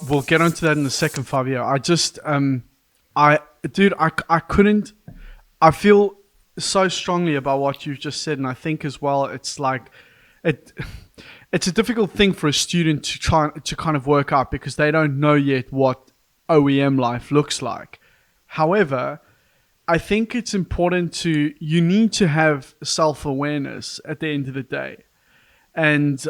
we'll get onto that in a second, Fabio. I couldn't. I feel so strongly about what you've just said, and I think as well, it's like it. It's a difficult thing for a student to try to kind of work out because they don't know yet what OEM life looks like. However, I think it's important you need to have self-awareness at the end of the day. And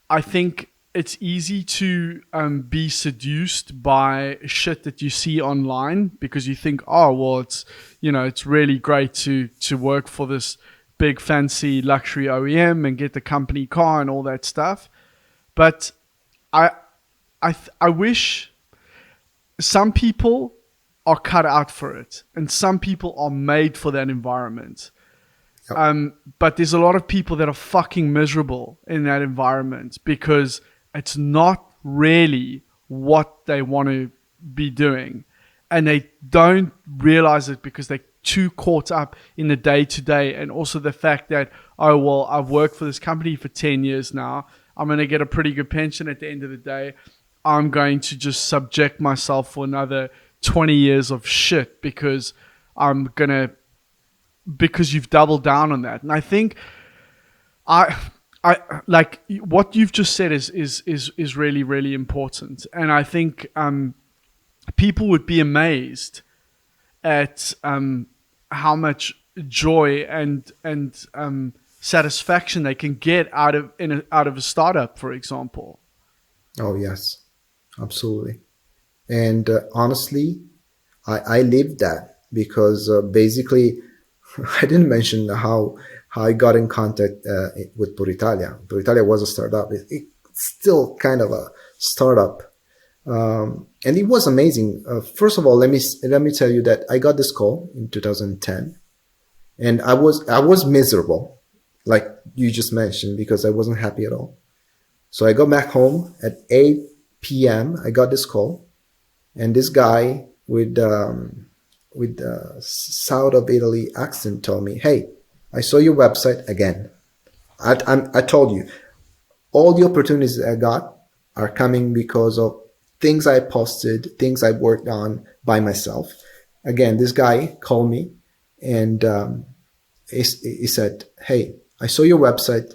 I think it's easy to be seduced by shit that you see online because you think, oh, well, it's really great to work for this big fancy luxury OEM and get the company car and all that stuff. But I wish some people are cut out for it and some people are made for that environment. Yep. But there's a lot of people that are fucking miserable in that environment because it's not really what they want to be doing. And they don't realize it because they're too caught up in the day-to-day, and also the fact that, oh, well, I've worked for this company for 10 years now. I'm going to get a pretty good pension at the end of the day. I'm going to just subject myself for another 20 years of shit because you've doubled down on that. And I think I like what you've just said is really, really important. And I think people would be amazed at how much joy and satisfaction they can get out of a startup, for example. Oh yes, absolutely. And honestly, I lived that because basically I didn't mention how I got in contact with Puritalia. Puritalia was a startup. It's still kind of a startup. And it was amazing. First of all, let me tell you that I got this call in 2010, and I was miserable, like you just mentioned, because I wasn't happy at all. So I got back home at 8 p.m. I got this call, and this guy with South of Italy accent told me, "Hey, I saw your website again. I told you, all the opportunities I got are coming because of things I posted, things I worked on by myself." Again, this guy called me and he said, "Hey, I saw your website.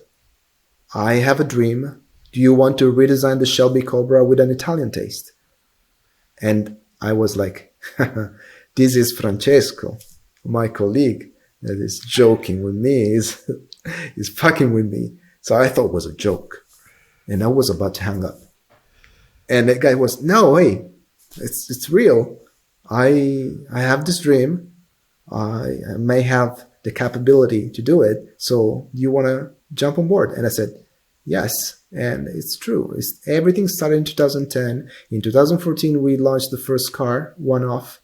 I have a dream. Do you want to redesign the Shelby Cobra with an Italian taste?" And I was like, this is Francesco, my colleague, that is joking with me, is fucking with me. So I thought it was a joke. And I was about to hang up. And that guy was, "No, hey, it's real. I have this dream. I may have the capability to do it. So do you want to jump on board?" And I said, "Yes." And it's true. Everything started in 2010. In 2014, we launched the first car, one-off.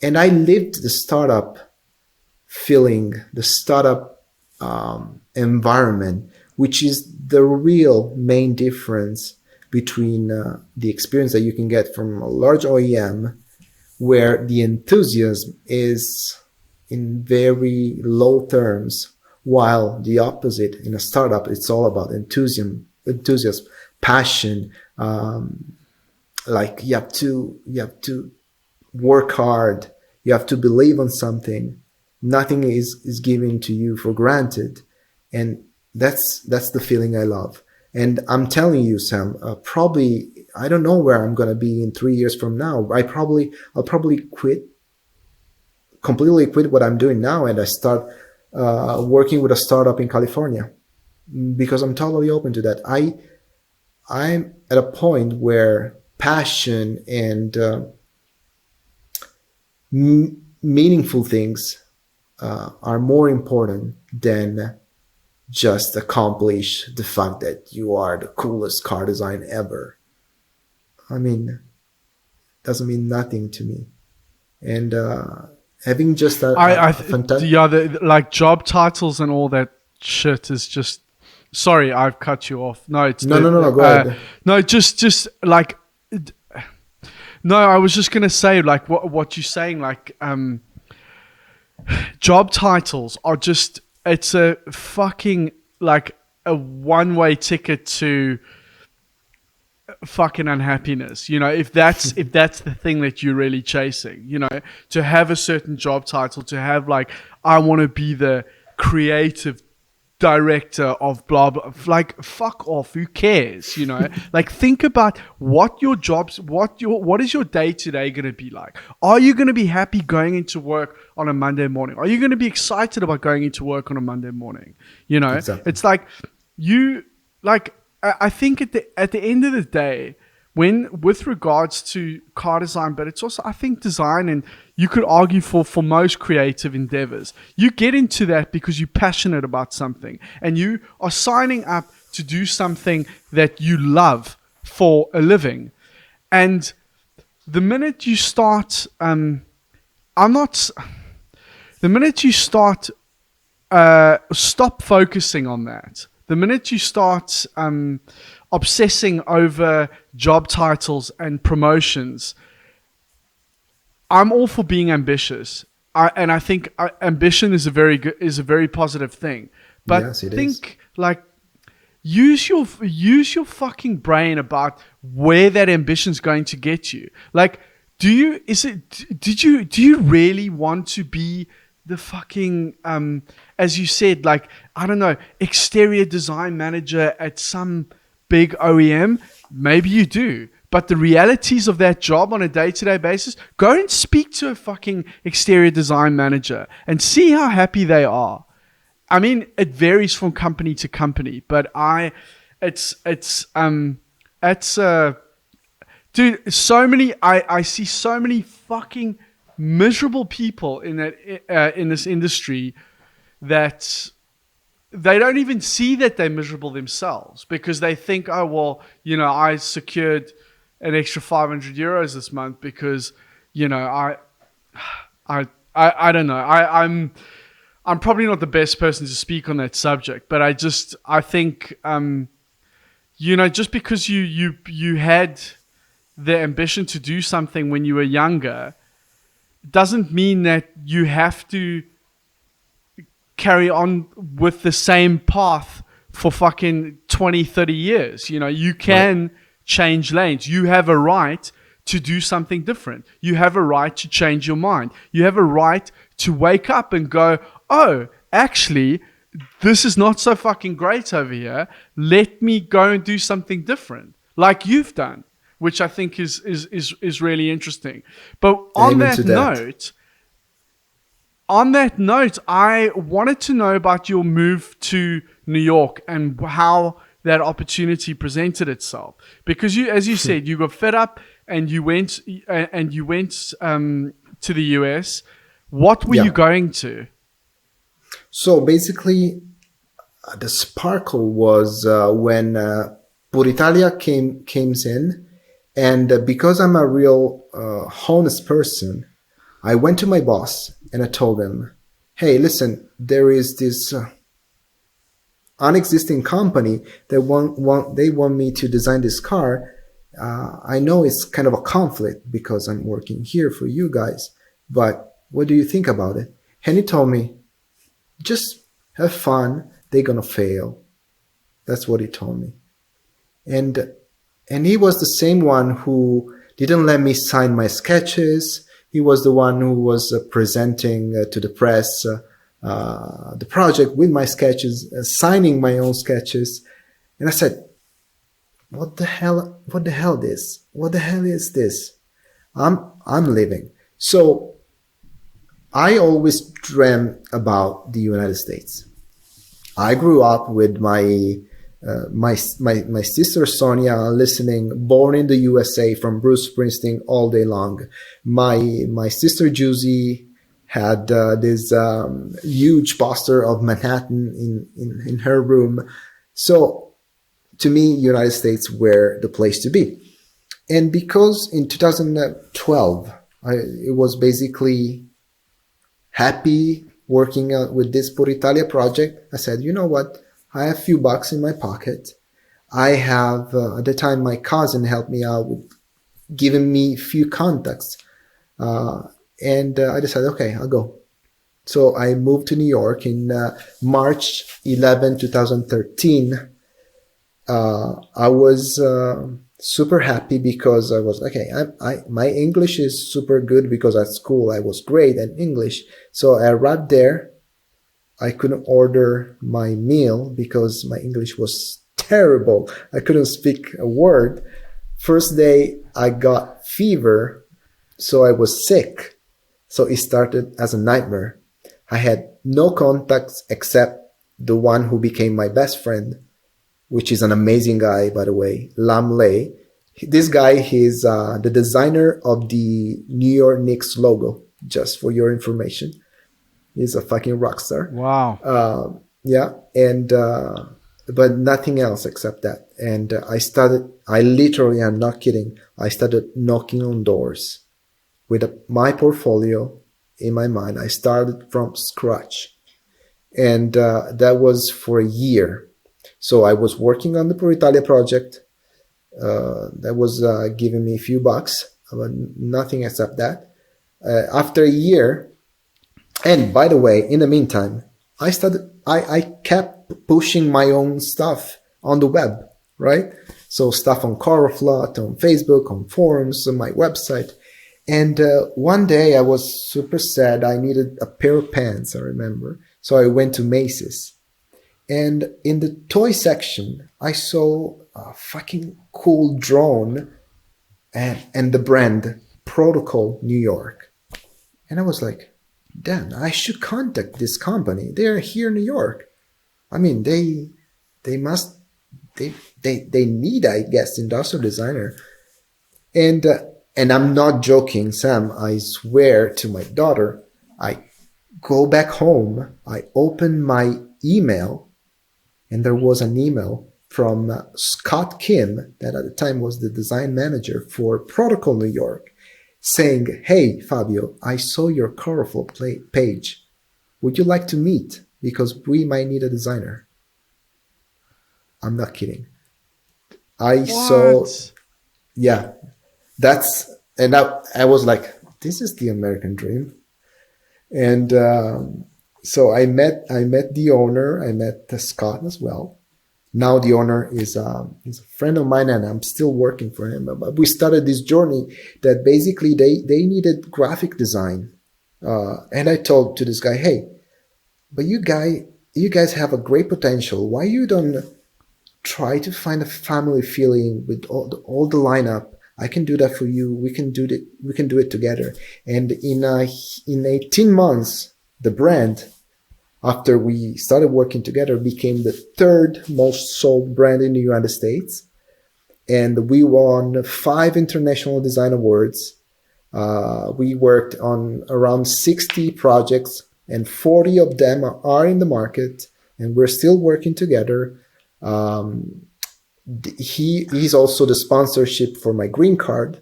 And I lived the startup feeling, the startup environment, which is the real main difference between the experience that you can get from a large OEM, where the enthusiasm is in very low terms, while the opposite in a startup, it's all about enthusiasm, passion. Like you have to work hard. You have to believe on something. Nothing is given to you for granted, and that's the feeling I love. And I'm telling you, Sam, probably I don't know where I'm gonna be in 3 years from now. I'll probably completely quit what I'm doing now, and I start working with a startup in California, because I'm totally open to that. I'm at a point where passion and meaningful things are more important than just accomplish the fact that you are the coolest car design ever. I mean, it doesn't mean nothing to me. And having just a fantastic... Yeah, like job titles and all that shit is just... Sorry, I've cut you off. No, No, go ahead. No, just like... No, I was just going to say, like, what you're saying, like, job titles are just... It's a fucking, like, a one-way ticket to fucking unhappiness, if that's the thing that you're really chasing, to have a certain job title, to have like, I want to be the creative director of blah blah, like, fuck off, who cares? Like, think about what your jobs, what is your day to day going to be like. Are you going to be happy going into work on a Monday morning? Are you going to be excited about going into work on a Monday morning? Exactly. It's like, I think at the end of the day, with regards to car design, but it's also, I think, design, and you could argue for most creative endeavors, you get into that because you're passionate about something and you are signing up to do something that you love for a living. And the minute you start, the minute you start, stop focusing on that, the minute you start obsessing over job titles and promotions, I'm all for being ambitious. I think ambition is a very positive thing. But Yes, it think is. like, use your fucking brain about where that ambition's going to get you. Like, do you really want to be the fucking, as you said, like, I don't know, exterior design manager at some big OEM? Maybe you do. But the realities of that job on a day-to-day basis, go and speak to a fucking exterior design manager and see how happy they are. I mean, it varies from company to company, but dude, I see so many fucking miserable people in this industry that they don't even see that they're miserable themselves, because they think, oh, well, I secured an extra 500 euros this month because, I don't know. I'm probably not the best person to speak on that subject, but I think, just because you had the ambition to do something when you were younger doesn't mean that you have to carry on with the same path for fucking 20, 30 years. You can change lanes. You have a right to do something different. You have a right to change your mind. You have a right to wake up and go, oh, actually, this is not so fucking great over here. Let me go and do something different, like you've done, which I think is really interesting. But on Amen to on that note, I wanted to know about your move to New York and how that opportunity presented itself. Because as you said, you got fed up and you went to the US. What were you going to? So basically, the sparkle was when Puritalia came in, and because I'm a real honest person, I went to my boss and I told him, "Hey, listen, there is this unexisting company that they want me to design this car. I know it's kind of a conflict because I'm working here for you guys, but what do you think about it?" And he told me, "Just have fun. They're gonna fail." That's what he told me. And he was the same one who didn't let me sign my sketches. He was the one who was presenting to the press the project with my sketches, signing my own sketches. And I said, what the hell is this? I'm leaving. So I always dreamt about the United States. I grew up with my sister Sonia listening Born in the USA from Bruce Springsteen all day long. My sister Juicy had this huge poster of Manhattan in her room. So to me, United States were the place to be. And because in 2012, it was basically happy working with this Puritalia project, I said, you know what? I have a few bucks in my pocket. I have, at the time, my cousin helped me out with giving me a few contacts. And I decided, okay, I'll go. So I moved to New York in March 11, 2013. I was super happy because I was okay. My English is super good because at school I was great at English. So I arrived there. I couldn't order my meal because my English was terrible. I couldn't speak a word. First day I got fever, so I was sick. So it started as a nightmare. I had no contacts except the one who became my best friend, which is an amazing guy, by the way, Lam Lei. This guy, he's the designer of the New York Knicks logo, just for your information. He's a fucking rock star. Wow. Yeah, and but nothing else except that. And I literally, I'm not kidding, I started knocking on doors with my portfolio in my mind. I started from scratch. And that was for a year. So I was working on the Puritalia project. That was giving me a few bucks, but nothing except that. After a year, and by the way, in the meantime, I kept pushing my own stuff on the web, right? So stuff on Coroflot, on Facebook, on forums, on my website. And one day I was super sad. I needed a pair of pants, I remember. So I went to Macy's. And in the toy section, I saw a fucking cool drone and the brand Protocol New York. And I was like, damn, I should contact this company. They're here in New York. I mean, they need, I guess, industrial designer. And I'm not joking, Sam. I swear to my daughter, I go back home, I open my email, and there was an email from Scott Kim, that at the time was the design manager for Protocol New York, saying, hey, Fabio, I saw your colorful page. Would you like to meet? Because we might need a designer. I'm not kidding. I saw, yeah, and I was like, this is the American dream. And so I met the owner. I met Scott as well. Now the owner is a friend of mine, and I'm still working for him. But we started this journey that basically they needed graphic design, and I told to this guy, hey, but you guys have a great potential. Why you don't try to find a family feeling with all the lineup? I can do that for you. We can do it together. And in 18 months, the brand, after we started working together, became the third most sold brand in the United States. And we won 5 international design awards. We worked on around 60 projects, and 40 of them are in the market, and we're still working together. He's also the sponsorship for my green card.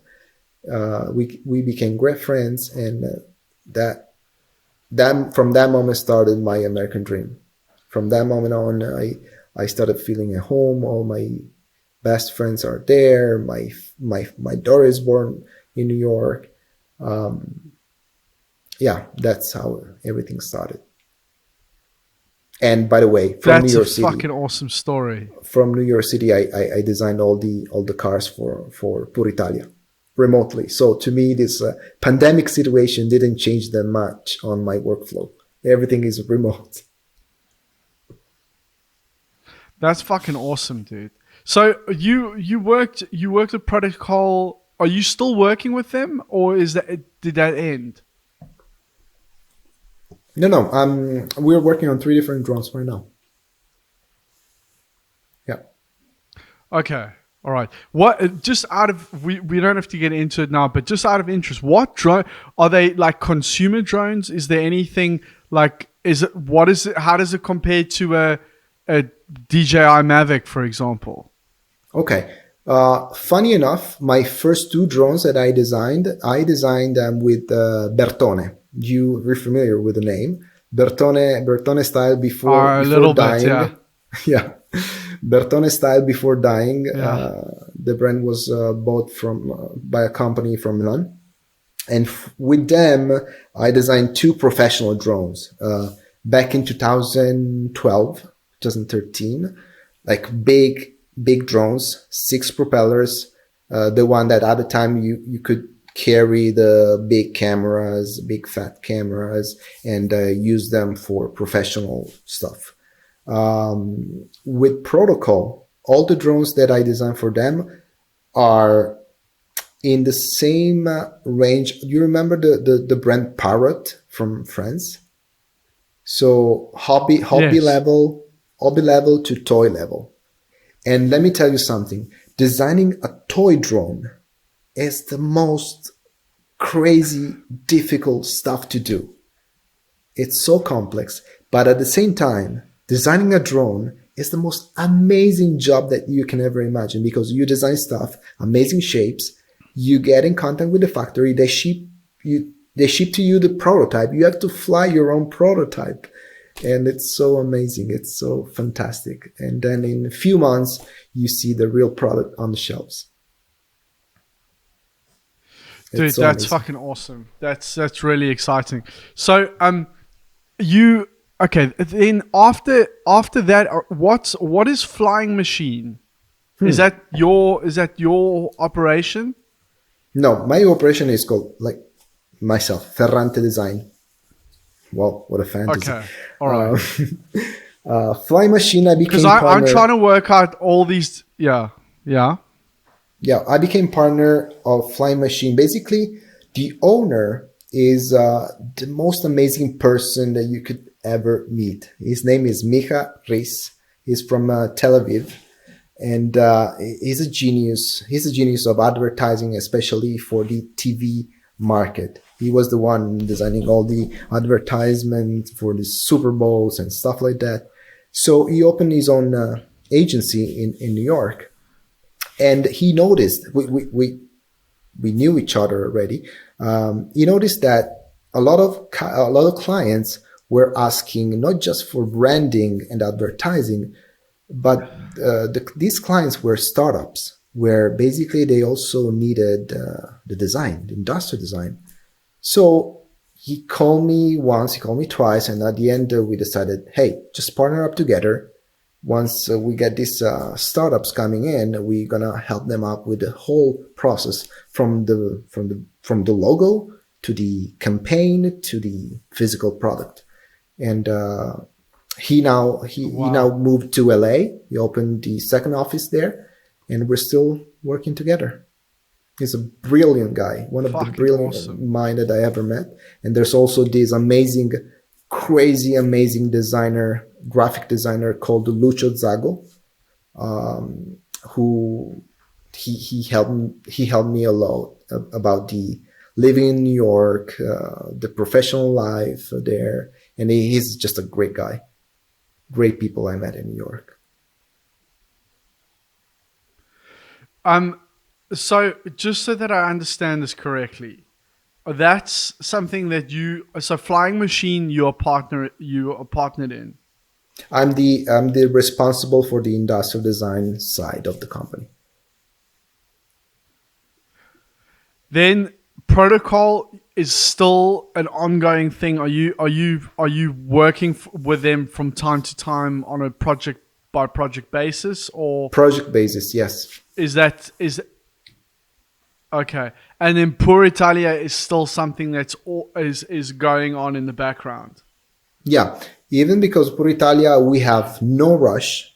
We became great friends, and that from that moment started my American dream. From that moment on, I started feeling at home. All my best friends are there. My daughter is born in New York. Yeah, that's how everything started. And by the way, from New York City, that's a fucking awesome story. From New York City, I designed all the cars for Puritalia remotely. So to me, this pandemic situation didn't change that much on my workflow. Everything is remote. That's fucking awesome, dude. So you worked at Protocol. Are you still working with them, or did that end? No. We're working on 3 different drones right now. Yeah. Okay. All right. What? Just out of we don't have to get into it now, but just out of interest, what drone are they? Like consumer drones? Is there anything like? What is it? How does it compare to a DJI Mavic, for example? Okay. Funny enough, my first 2 drones that I designed them with Bertone. You're familiar with the name Bertone style before dying. Bit, yeah. Yeah, Bertone style before dying. Yeah. The brand was bought by a company from Milan, and with them I designed 2 professional drones back in 2013, like big drones, 6 propellers, the one that at the time you could carry the big cameras, big fat cameras, and use them for professional stuff. With Protocol, all the drones that I designed for them are in the same range. You remember the brand Parrot from France? So hobby Yes. level to toy level. And let me tell you something. Designing a toy drone is the most crazy, difficult stuff to do. It's so complex, but at the same time, designing a drone is the most amazing job that you can ever imagine, because you design stuff, amazing shapes, you get in contact with the factory, they ship to you the prototype. You have to fly your own prototype. And it's so amazing. It's so fantastic. And then in a few months, you see the real product on the shelves. It's Dude, so that's amazing. fucking awesome. That's really exciting. So, you okay? Then after that, what is Flying Machine? Is that your operation? No, my operation is called, like, myself, Ferrante Design. Wow, what a fantasy. Okay, all right. Uh, Fly Machine, I Because became I'm trying partner. to work out all these. Yeah, yeah. Yeah, I became partner of Fly Machine. Basically, the owner is the most amazing person that you could ever meet. His name is Micha Reis. He's from Tel Aviv, and he's a genius. He's a genius of advertising, especially for the TV market. He was the one designing all the advertisements for the Super Bowls and stuff like that. So he opened his own agency in New York, and he noticed we knew each other already. He noticed that a lot of clients were asking not just for branding and advertising, but these clients were startups where basically they also needed the design, the industrial design. So he called me once, he called me twice, and at the end we decided, hey, just partner up together. Once we get these startups coming in, we're gonna help them out with the whole process from the logo to the campaign to the physical product. And he now Wow, moved to LA. He opened the second office there, and we're still working together. He's a brilliant guy, one of the fucking brilliant awesome. mind that I ever met. And there's also this amazing, crazy, amazing designer, graphic designer called Lucio Zago, who he helped me a lot about the living in New York, the professional life there, and he's just a great guy. Great people I met in New York. Um, so just so that I understand this correctly, that's something that so Flying Machine you are partnered in. I'm the responsible for the industrial design side of the company. Then Protocol is still an ongoing thing. Are you working with them from time to time on a project by project basis, or Project basis, yes. is okay? And then Puritalia is still something is going on in the background. Yeah, even because Puritalia, we have no rush.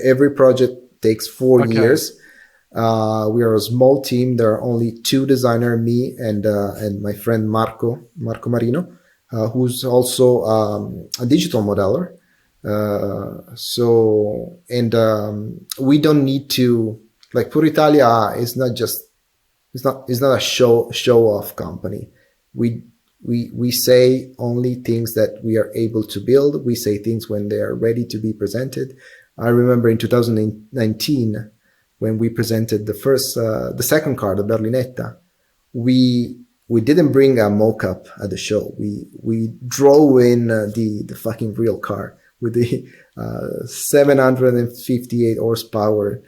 Every project takes four Okay. years. We are a small team. There are only two designers, me and my friend Marco Marino, who's also a digital modeler. So and we don't need to, like, Puritalia is not just it's not a show off company. We we say only things that we are able to build. We say things when they are ready to be presented. I remember in 2019 when we presented the second car, the Berlinetta. We didn't bring a mock-up at the show. We drove in the fucking real car with the 758 horsepower,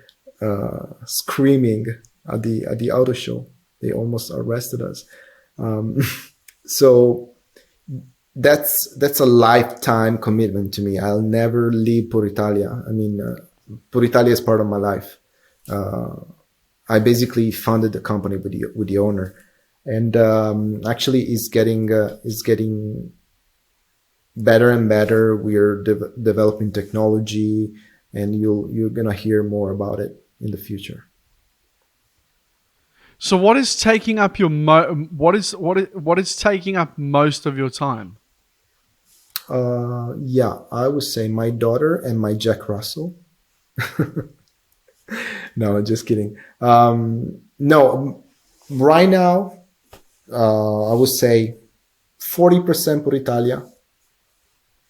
screaming at the auto show. They almost arrested us. Um, so that's a lifetime commitment to me. I'll never leave Puritalia. I mean, Puritalia is part of my life. Uh, I basically funded the company with the owner, and actually is getting better and better. We're developing technology, and you're gonna hear more about it in the future. So what is taking up your what is taking up most of your time? Yeah, I would say my daughter and my Jack Russell. No, just kidding. No, right now, I would say 40% Puritalia,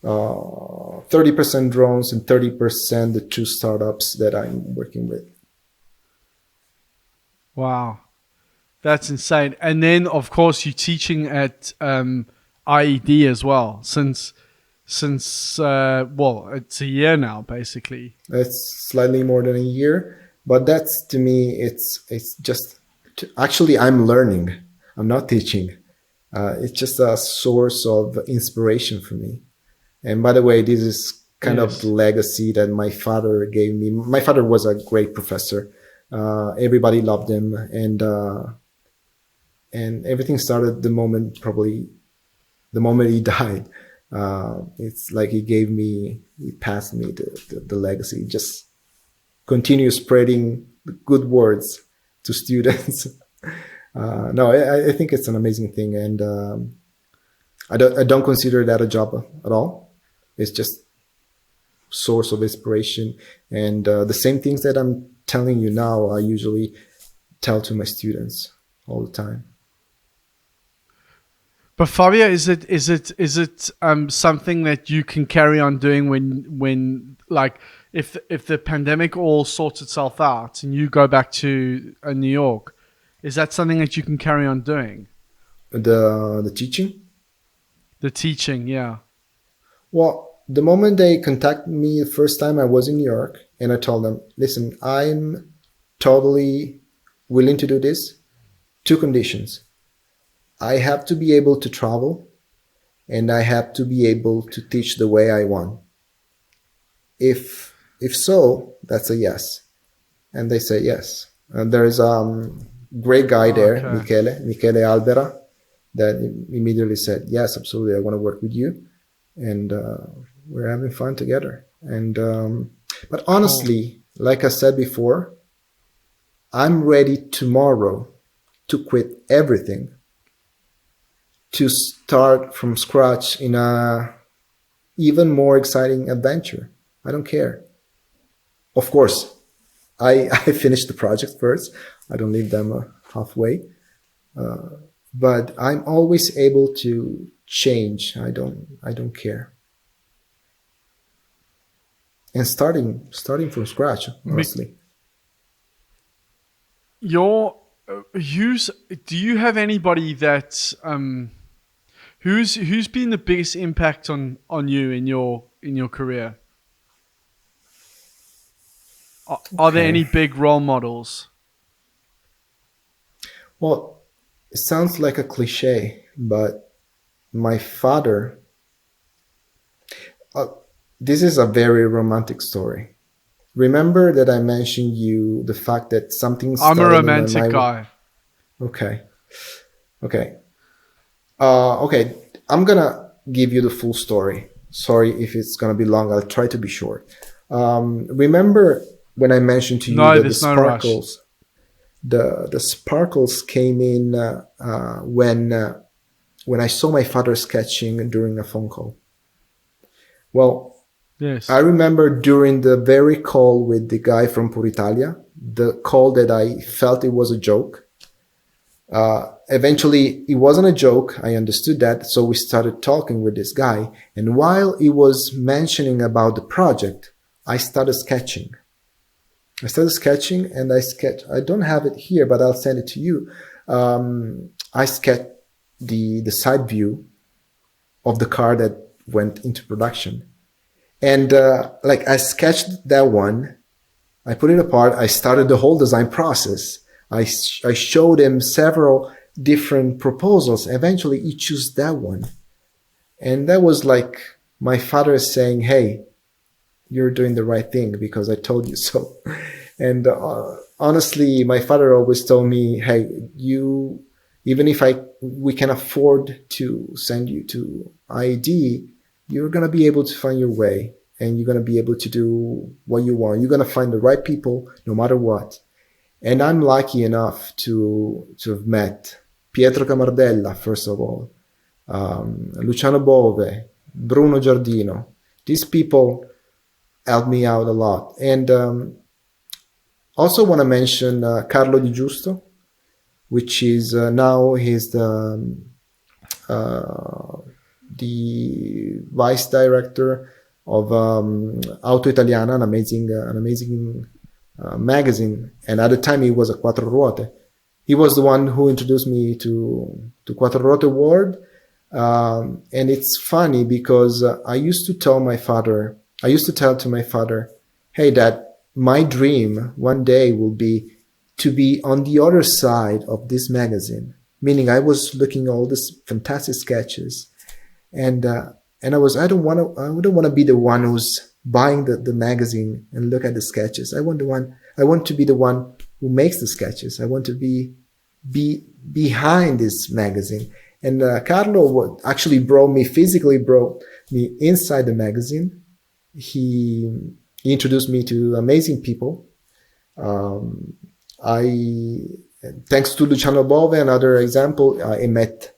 30% drones, and 30% the two startups that I'm working with. Wow, that's insane. And then of course you're teaching at IED as well since well, it's a year now basically. It's slightly more than a year, but that's to me, it's just actually I'm learning. I'm not teaching. It's just a source of inspiration for me. And by the way, this is kind of the Yes. legacy that my father gave me. My father was a great professor. Everybody loved him, and everything started the moment he died. It's like he passed me the legacy. Just continue spreading the good words to students. No, I think it's an amazing thing, and I don't consider that a job at all. It's just source of inspiration, and the same things that I'm telling you now, I usually tell to my students all the time. But Fabio, is it something that you can carry on doing when like if the pandemic all sorts itself out and you go back to New York, is that something that you can carry on doing? The teaching. The teaching, yeah. Well, the moment they contacted me the first time, I was in New York, and I told them, "Listen, I'm totally willing to do this. Two conditions: I have to be able to travel, and I have to be able to teach the way I want. If so, that's a yes." And they say yes. And there's a great guy there, Okay. Michele Albera, that immediately said, "Yes, absolutely, I want to work with you," and we're having fun together. And but Cool. honestly, like I said before, I'm ready tomorrow to quit everything to start from scratch in a even more exciting adventure. I don't care. Of course, I finish the project first. I don't leave them halfway. But I'm always able to change. I don't care. And starting from scratch, Mi- honestly. Your who's do you have anybody that who's been the biggest impact on you in your career? Are there Okay. any big role models? Well, it sounds like a cliche, but my father. Uh, this is a very romantic story. Remember that I mentioned you the fact that something I'm a started in my romantic mind. guy. Okay. Okay. Okay. I'm gonna give you the full story. Sorry if it's gonna be long. I'll try to be short. Remember when I mentioned to you No, that the there's no rush. sparkles, the sparkles came in when I saw my father sketching during a phone call. Well, I Yes. remember during the very call with the guy from Puritalia, the call that I felt it was a joke. Eventually, it wasn't a joke. I understood that. So we started talking with this guy. And while he was mentioning about the project, I started sketching. And I sketched. I don't have it here, but I'll send it to you. I sketched the side view of the car that went into production. And like I sketched that one, I put it apart. I started the whole design process. I showed him several different proposals. Eventually, he chose that one. And that was like my father saying, "Hey, you're doing the right thing because I told you so." And honestly, my father always told me, "Hey, you, even if we can afford to send you to IED, you're gonna be able to find your way, and you're gonna be able to do what you want. You're gonna find the right people, no matter what." And I'm lucky enough to have met Pietro Camardella, first of all, Luciano Bove, Bruno Giardino. These people helped me out a lot. And also want to mention Carlo Di Giusto, which is now he's the vice director of Auto Italiana, an amazing magazine. And at the time, he was a Quattro Ruote. He was the one who introduced me to Quattro Ruote world. And it's funny because I used to tell to my father, "Hey, Dad, my dream one day will be to be on the other side of this magazine." Meaning, I was looking at all these fantastic sketches, and I don't want to be the one who's buying the magazine and look at the sketches. I want to be the one who makes the sketches. I want to be behind this magazine. And Carlo actually physically brought me inside the magazine. He introduced me to amazing people. Thanks to Luciano Bove, another example, I met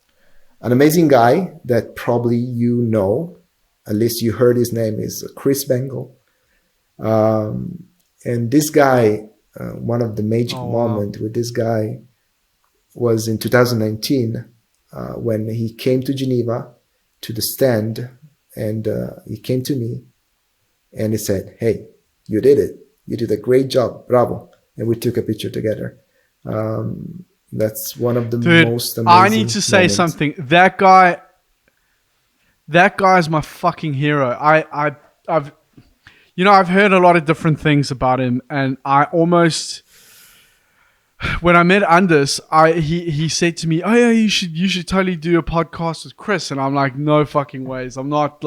an amazing guy that probably you know, at least you heard his name, is Chris Bengal. And this guy, one of the magic moments with this guy was in 2019 when he came to Geneva to the stand, and he came to me and he said, "Hey, you did it. You did a great job. Bravo." And we took a picture together. That's one of the most amazing I need to say moments. something. That guy's my fucking hero. I've heard a lot of different things about him, and I almost, when I met Anders, he said to me, "Oh yeah, you should totally do a podcast with Chris," and I'm like, "No fucking ways. I'm not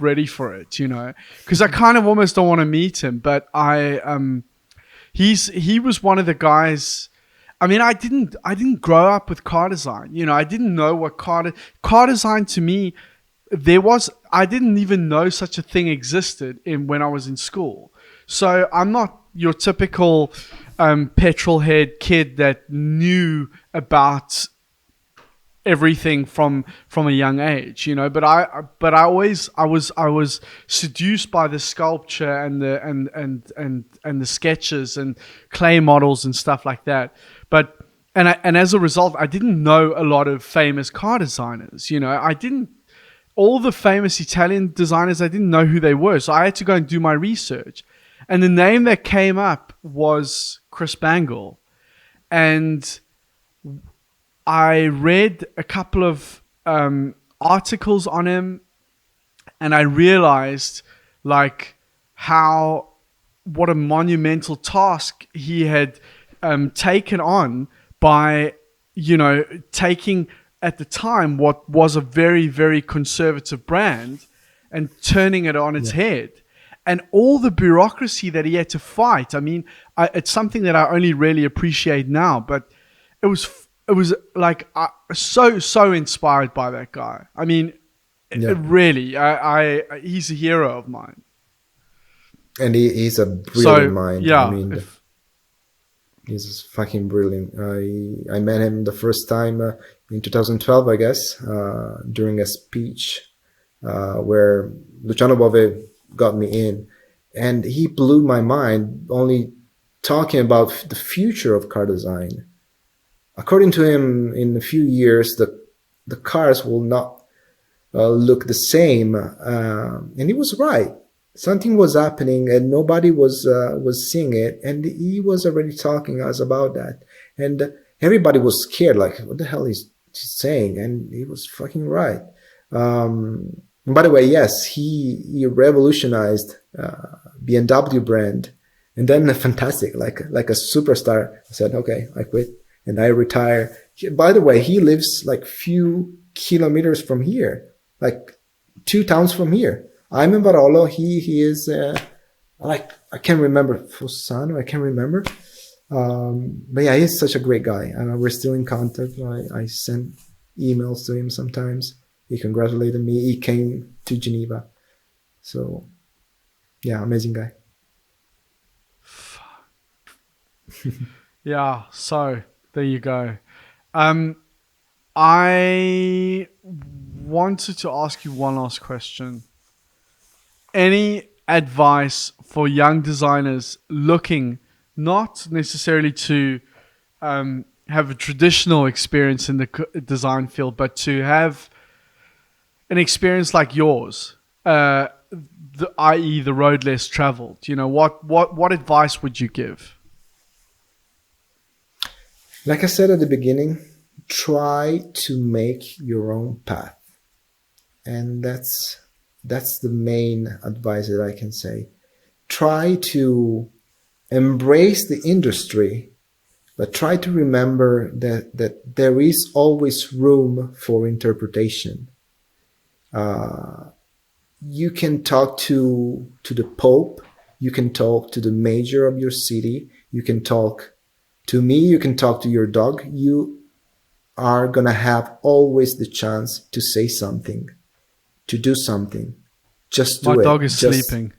ready for it, because I kind of almost don't want to meet him, but he was one of the guys. I mean, I didn't grow up with car design. I didn't know what car design to me. I didn't even know such a thing existed when I was in school. So I'm not your typical petrol head kid that knew about everything from a young age, But I was seduced by the sculpture and the sketches and clay models and stuff like that. But as a result, I didn't know a lot of famous car designers. All the famous Italian designers, I didn't know who they were. So I had to go and do my research. And the name that came up was Chris Bangle. And I read a couple of articles on him, and I realized what a monumental task he had taken on by, taking at the time what was a very, very conservative brand and turning it on its head. And all the bureaucracy that he had to fight. I mean, it's something that I only really appreciate now, but it was like so inspired by that guy. I mean, really, he's a hero of mine. And he's a brilliant mind. Yeah, I mean, he's fucking brilliant. I met him the first time in 2012, I guess, during a speech where Luciano Bove got me in, and he blew my mind only talking about the future of car design. According to him, in a few years, the cars will not look the same, and he was right. Something was happening, and nobody was seeing it, and he was already talking to us about that. And everybody was scared, like, what the hell is he saying? And he was fucking right. By the way, yes, he revolutionized BMW brand, and then fantastic, like a superstar. I said, okay, I quit and I retire. By the way, he lives like few kilometers from here, like 2 towns from here. I'm in Barolo. He is like, I can't remember, Fossano, I can't remember. But yeah, he's such a great guy. We're still in contact. I send emails to him sometimes. He congratulated me. He came to Geneva. So yeah, amazing guy. Yeah, so there you go. I wanted to ask you one last question. Any advice for young designers looking not necessarily to have a traditional experience in the design field, but to have an experience like yours, i.e., the road less traveled? What advice would you give? Like I said at the beginning, try to make your own path. And that's the main advice that I can say. Try to embrace the industry, but try to remember that there is always room for interpretation. You can talk to the Pope, you can talk to the mayor of your city, you can talk to me, you can talk to your dog. You are going to have always the chance to say something, to do something. Just do it. My dog is sleeping.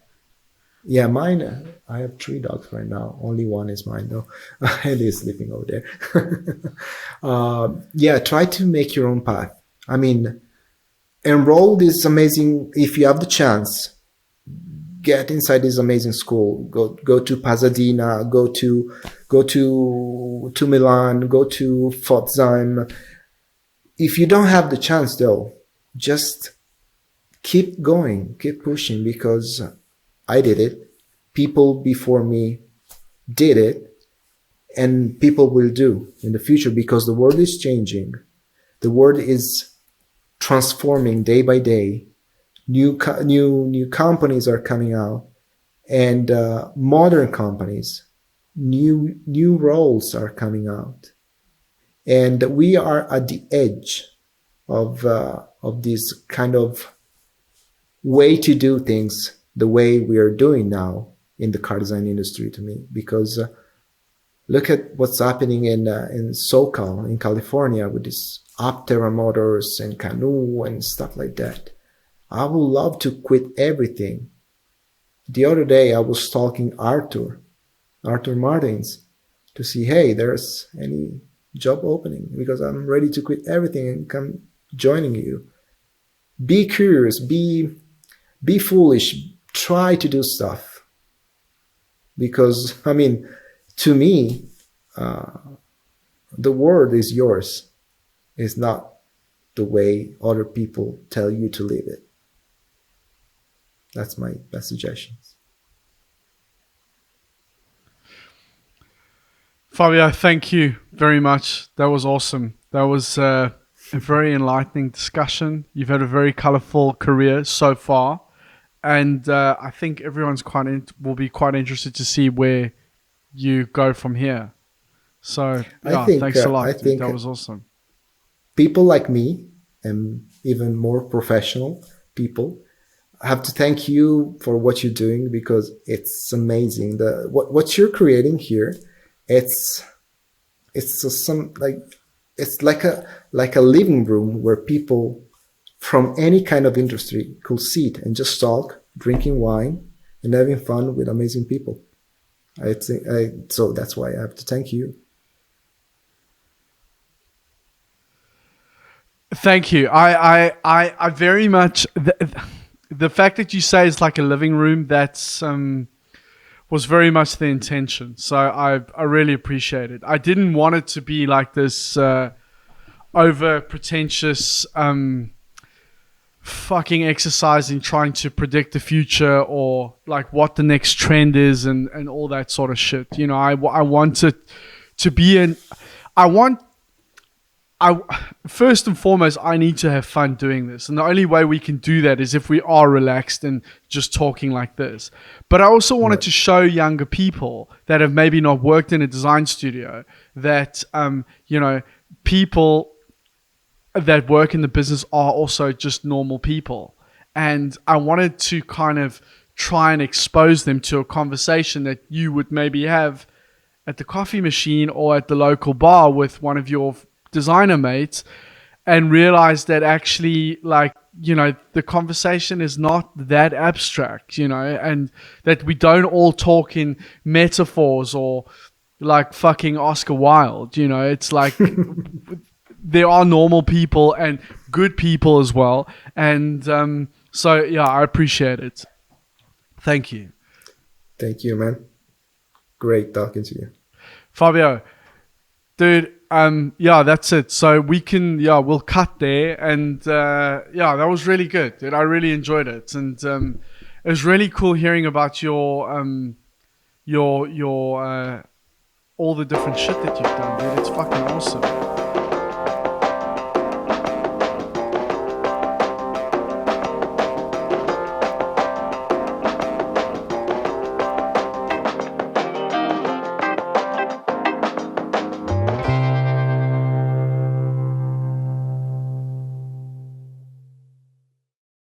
Yeah, mine, I have 3 dogs right now. Only one is mine though. And he's sleeping over there. Yeah, try to make your own path. I mean, enroll this amazing, if you have the chance, get inside this amazing school. Go to Pasadena, go to Milan, go to Pforzheim. If you don't have the chance though, just keep going, keep pushing, because I did it. People before me did it, and people will do in the future, because the world is changing. The world is transforming day by day. New companies are coming out, and modern companies, new roles are coming out, and we are at the edge of this kind of way to do things the way we are doing now in the car design industry, to me. Because look at what's happening in SoCal, in California, with this Aptera Motors and Canoe and stuff like that. I would love to quit everything. The other day I was stalking Arthur Martins, to see, hey, there's any job opening, because I'm ready to quit everything and come joining you. Be curious, be foolish, try to do stuff. Because, I mean, to me, the world is yours. It's not the way other people tell you to live it. That's my best suggestions. Fabio, thank you very much. That was awesome. That was a very enlightening discussion. You've had a very colorful career so far, and I think everyone's will be quite interested to see where you go from here. So yeah, thanks a lot. That was awesome. People like me, and even more professional people, have to thank you for what you're doing, because it's amazing. What you're creating here, it's like a living room where people from any kind of industry could sit and just talk, drinking wine, and having fun with amazing people. So that's why I have to thank you. Thank you. I very much the fact that you say it's like a living room, that's was very much the intention. So I really appreciate it. I didn't want it to be like this over pretentious fucking exercise in trying to predict the future, or like what the next trend is, and all that sort of shit. You know, I want it to be first and foremost, I need to have fun doing this. And the only way we can do that is if we are relaxed and just talking like this. But I also wanted to show younger people that have maybe not worked in a design studio that, people that work in the business are also just normal people. And I wanted to kind of try and expose them to a conversation that you would maybe have at the coffee machine or at the local bar with one of your designer mates and realize that actually, like, the conversation is not that abstract, and that we don't all talk in metaphors or like fucking Oscar Wilde, it's like there are normal people and good people as well. And so, yeah, I appreciate it. Thank you. Thank you, man. Great talking to you. Fabio, dude, yeah, that's it. So we'll cut there. And yeah, that was really good, dude. I really enjoyed it. And it was really cool hearing about your all the different shit that you've done, dude. It's fucking awesome.